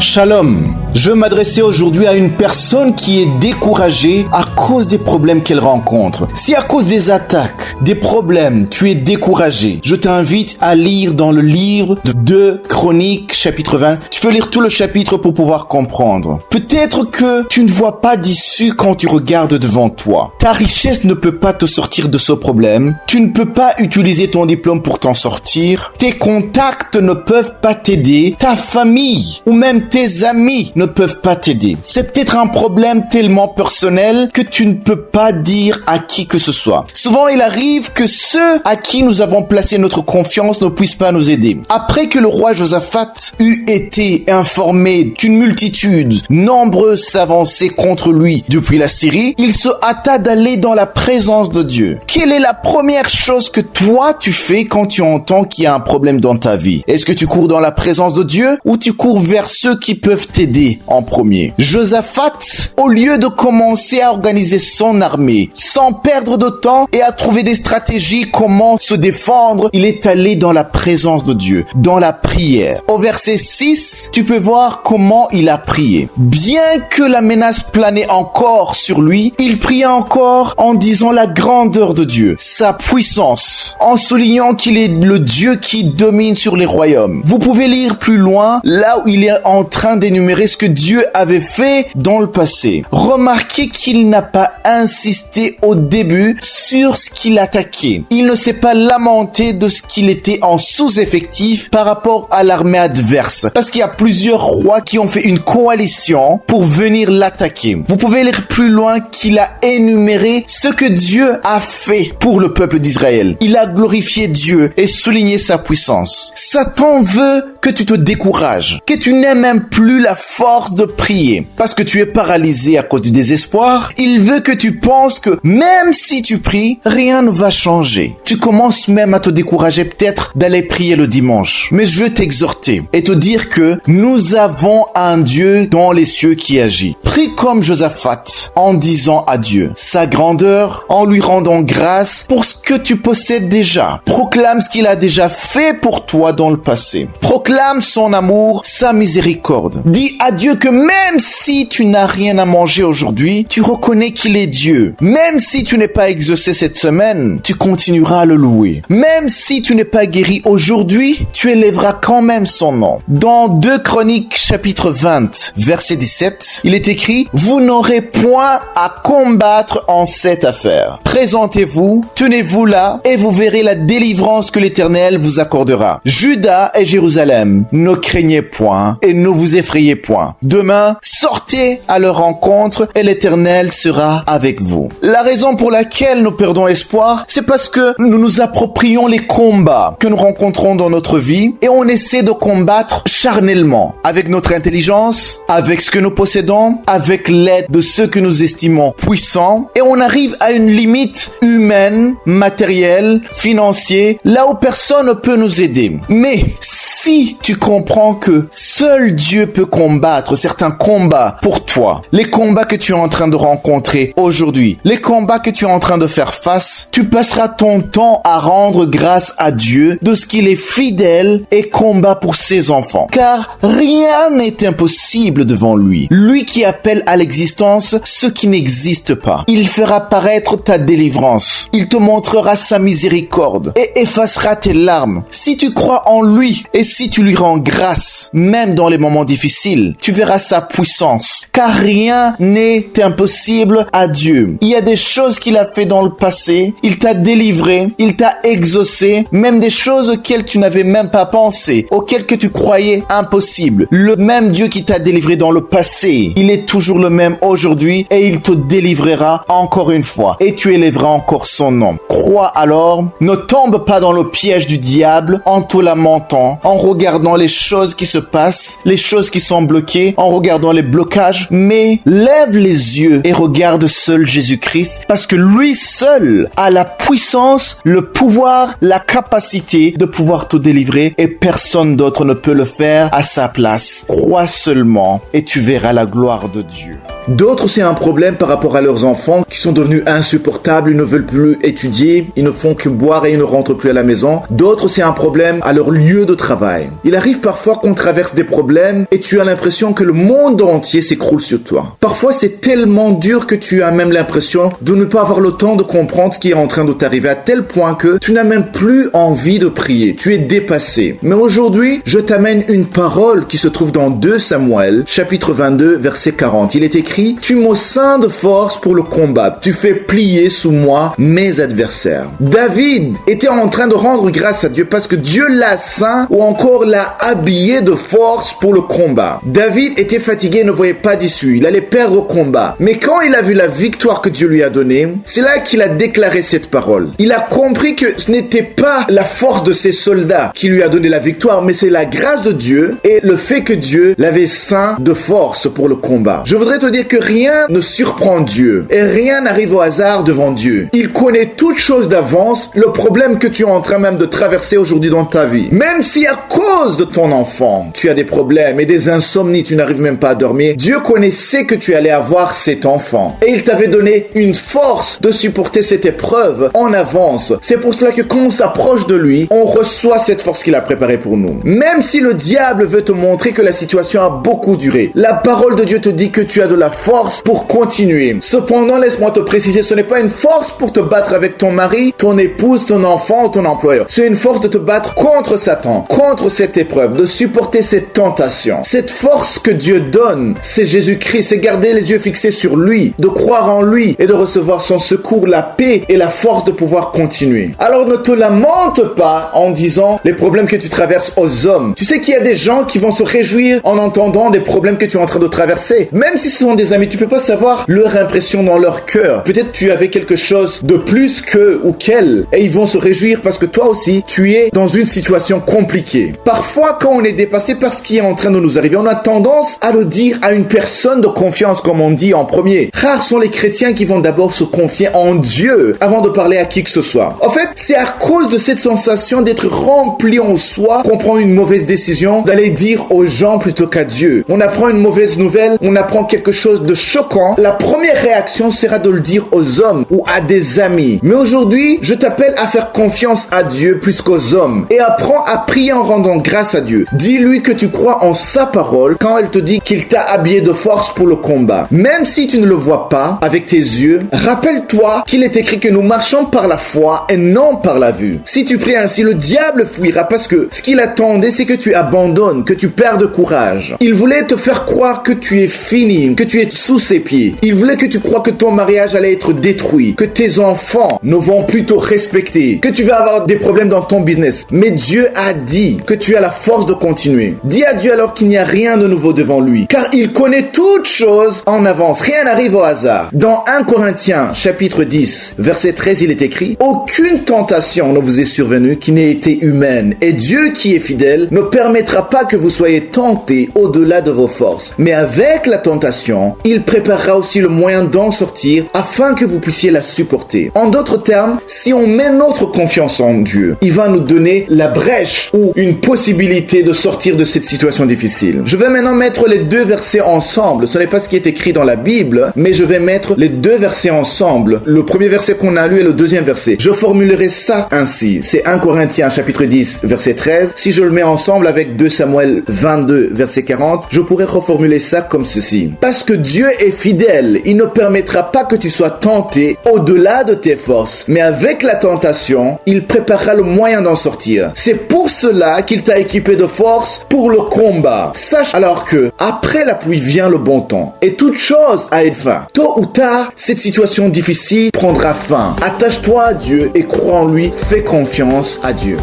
Shalom. Je veux m'adresser aujourd'hui à une personne qui est découragée à cause des problèmes qu'elle rencontre. Si à cause des attaques, des problèmes, tu es découragé, je t'invite à lire dans le livre de 2 Chroniques, chapitre 20. Tu peux lire tout le chapitre pour pouvoir comprendre. Peut-être que tu ne vois pas d'issue quand tu regardes devant toi. Ta richesse ne peut pas te sortir de ce problème. Tu ne peux pas utiliser ton diplôme pour t'en sortir. Tes contacts ne peuvent pas t'aider. Ta famille ou même tes amis ne peuvent pas t'aider. C'est peut-être un problème tellement personnel que tu ne peux pas dire à qui que ce soit. Souvent, il arrive que ceux à qui nous avons placé notre confiance ne puissent pas nous aider. Après que le roi Josaphat eut été informé qu'une multitude nombreuse s'avançait contre lui depuis la Syrie, il se hâta d'aller dans la présence de Dieu. Quelle est la première chose que toi tu fais quand tu entends qu'il y a un problème dans ta vie? Est-ce que tu cours dans la présence de Dieu ou tu cours vers ceux qui peuvent t'aider en premier? Josaphat, au lieu de commencer à organiser son armée, sans perdre de temps et à trouver des stratégies comment se défendre, il est allé dans la présence de Dieu, dans la prière. Au verset 6, tu peux voir comment il a prié. Bien que la menace planait encore sur lui, il pria encore en disant la grandeur de Dieu, sa puissance, en soulignant qu'il est le Dieu qui domine sur les royaumes. Vous pouvez lire plus loin, là où il est en train d'énumérer ce que Dieu avait fait dans le passé. Remarquez qu'il n'a pas insisté au début sur ce qu'il attaquait. Il ne s'est pas lamenté de ce qu'il était en sous-effectif par rapport à l'armée adverse. Parce qu'il y a plusieurs rois qui ont fait une coalition pour venir l'attaquer. Vous pouvez lire plus loin qu'il a énuméré ce que Dieu a fait pour le peuple d'Israël. Il a glorifié Dieu et souligné sa puissance. Satan veut que tu te décourages, que tu n'aies même plus la force de prier parce que tu es paralysé à cause du désespoir. Il veut que tu penses que même si tu pries, rien ne va changer. Tu commences même à te décourager peut-être d'aller prier le dimanche. Mais je veux t'exhorter et te dire que nous avons un Dieu dans les cieux qui agit. Prie comme Josaphat en disant à Dieu sa grandeur, en lui rendant grâce pour ce que tu possèdes déjà. Proclame ce qu'il a déjà fait pour toi dans le passé. Proclame son amour, sa miséricorde. Dis à Dieu que même si tu n'as rien à manger aujourd'hui, tu reconnais qu'il est Dieu. Même si tu n'es pas exaucé cette semaine, tu continueras à le louer. Même si tu n'es pas guéri aujourd'hui, tu élèveras quand même son nom. Dans 2 Chroniques chapitre 20, verset 17, il est écrit « Vous n'aurez point à combattre en cette affaire. Présentez-vous, tenez-vous là, et vous verrez la délivrance que l'Éternel vous accordera. Juda et Jérusalem, ne craignez point et ne vous effrayez point. Demain, sortez à leur rencontre et l'Éternel sera avec vous. » La raison pour laquelle nous perdons espoir, c'est parce que nous nous approprions les combats que nous rencontrons dans notre vie et on essaie de combattre charnellement, avec notre intelligence, avec ce que nous possédons, avec l'aide de ceux que nous estimons puissants, et on arrive à une limite humaine, matérielle, financière, là où personne ne peut nous aider. Mais si tu comprends que seul Dieu peut combattre certains combats pour toi, les combats que tu es en train de rencontrer aujourd'hui, les combats que tu es en train de faire face, tu passeras ton temps à rendre grâce à Dieu de ce qu'il est fidèle et combat pour ses enfants. Car rien n'est impossible devant lui. Lui qui appelle à l'existence ce qui n'existe pas. Il fera paraître ta délivrance. Il te montrera sa miséricorde et effacera tes larmes. Si tu crois en lui et si tu lui rends grâce, même dans les moments difficiles, tu verras sa puissance. Car rien n'est impossible à Dieu. Il y a des choses qu'il a fait dans le passé. Il t'a délivré. Il t'a exaucé. Même des choses auxquelles tu n'avais même pas pensé, auxquelles que tu croyais impossibles. Le même Dieu qui t'a délivré dans le passé, il est toujours le même aujourd'hui et il te délivrera encore une fois et tu élèveras encore son nom. Crois alors, ne tombe pas dans le piège du diable en te lamentant, en regardant les choses qui se passent, les choses qui sont bloquées, en regardant les blocages, mais lève les yeux et regarde seul Jésus-Christ parce que lui seul a la puissance, le pouvoir, la capacité de pouvoir te délivrer et personne d'autre ne peut le faire à sa place. Crois seulement et tu verras la gloire de Dieu. D'autres, c'est un problème par rapport à leurs enfants qui sont devenus insupportables, ils ne veulent plus étudier, ils ne font que boire et ils ne rentrent plus à la maison. D'autres, c'est un problème à leur lieu de travail. Il arrive parfois qu'on traverse des problèmes et tu as l'impression que le monde entier s'écroule sur toi. Parfois, c'est tellement dur que tu as même l'impression de ne pas avoir le temps de comprendre ce qui est en train de t'arriver à tel point que tu n'as même plus envie de prier. Tu es dépassé. Mais aujourd'hui, je t'amène une parole qui se trouve dans 2 Samuel, chapitre 22, verset 40. Il est écrit: « Tu me ceins de force pour le combat. Tu fais plier sous moi mes adversaires. » David était en train de rendre grâce à Dieu parce que Dieu l'a ceint ou encore l'a habillé de force pour le combat. David était fatigué et ne voyait pas d'issue. Il allait perdre au combat. Mais quand il a vu la victoire que Dieu lui a donnée, c'est là qu'il a déclaré cette parole. Il a compris que ce n'était pas la force de ses soldats qui lui a donné la victoire, mais c'est la grâce de Dieu et le fait que Dieu l'avait ceint de force pour le combat. Je voudrais te dire que rien ne surprend Dieu et rien n'arrive au hasard devant Dieu. Il connaît toutes choses d'avance, le problème que tu es en train même de traverser aujourd'hui dans ta vie. Même si à cause de ton enfant, tu as des problèmes et des insomnies, tu n'arrives même pas à dormir, Dieu connaissait que tu allais avoir cet enfant. Et il t'avait donné une force de supporter cette épreuve en avance. C'est pour cela que quand on s'approche de lui, on reçoit cette force qu'il a préparée pour nous. Même si le diable veut te montrer que la situation a beaucoup duré, la parole de Dieu te dit que tu as de la force pour continuer. Cependant, laisse-moi te préciser, ce n'est pas une force pour te battre avec ton mari, ton épouse, ton enfant ou ton employeur. C'est une force de te battre contre Satan, contre cette épreuve, de supporter cette tentation. Cette force que Dieu donne, c'est Jésus-Christ, c'est garder les yeux fixés sur lui, de croire en lui et de recevoir son secours, la paix et la force de pouvoir continuer. Alors ne te lamente pas en disant les problèmes que tu traverses aux hommes. Tu sais qu'il y a des gens qui vont se réjouir en entendant des problèmes que tu es en train de traverser. Même si ce sont des amis, tu peux pas savoir leur impression dans leur cœur. Peut-être tu avais quelque chose de plus qu'eux ou qu'elles et ils vont se réjouir parce que toi aussi, tu es dans une situation compliquée. Parfois, quand on est dépassé par ce qui est en train de nous arriver, on a tendance à le dire à une personne de confiance, comme on dit en premier. Rares sont les chrétiens qui vont d'abord se confier en Dieu avant de parler à qui que ce soit. En fait, c'est à cause de cette sensation d'être rempli en soi qu'on prend une mauvaise décision d'aller dire aux gens plutôt qu'à Dieu. On apprend une mauvaise nouvelle, on apprend quelque chose de choquant. La première réaction sera de le dire aux hommes ou à des amis. Mais aujourd'hui, je t'appelle à faire confiance à Dieu plus qu'aux hommes et apprends à prier en rendant grâce à Dieu. Dis-lui que tu crois en sa parole quand elle te dit qu'il t'a habillé de force pour le combat. Même si tu ne le vois pas avec tes yeux, rappelle-toi qu'il est écrit que nous marchons par la foi et non par la vue. Si tu pries ainsi, le diable fuira parce que ce qu'il attendait, c'est que tu abandonnes, que tu perdes courage. Il voulait te faire croire que tu es fini, que tu es sous ses pieds. Il voulait que tu crois que ton mariage allait être détruit, que tes enfants ne vont plus te respecter, que tu vas avoir des problèmes dans ton business. Mais Dieu a dit que tu as la force de continuer. Dis à Dieu alors qu'il n'y a rien de nouveau devant lui, car il connaît toutes choses en avance. Rien n'arrive au hasard. Dans 1 Corinthiens, chapitre 10, verset 13, il est écrit: « Aucune tentation ne vous est survenue qui n'ait été humaine, et Dieu qui est fidèle ne permettra pas que vous soyez tentés au-delà de vos forces. Mais avec la tentation, il préparera aussi le moyen d'en sortir afin que vous puissiez la supporter. » En d'autres termes, si on met notre confiance en Dieu, il va nous donner la brèche ou une possibilité de sortir de cette situation difficile. Je vais maintenant mettre les deux versets ensemble. Ce n'est pas ce qui est écrit dans la Bible, mais je vais mettre les deux versets ensemble. Le premier verset qu'on a lu et le deuxième verset. Je formulerai ça ainsi. C'est 1 Corinthiens chapitre 10, verset 13. Si je le mets ensemble avec 2 Samuel 22, verset 40, je pourrais reformuler ça comme ceci. Parce que Dieu est fidèle, il ne permettra pas que tu sois tenté au-delà de tes forces. Mais avec la tentation, il préparera le moyen d'en sortir. C'est pour cela qu'il t'a équipé de force pour le combat. Sache alors que, après la pluie vient le bon temps. Et toute chose a une fin. Tôt ou tard, cette situation difficile prendra fin. Attache-toi à Dieu et crois en lui. Fais confiance à Dieu.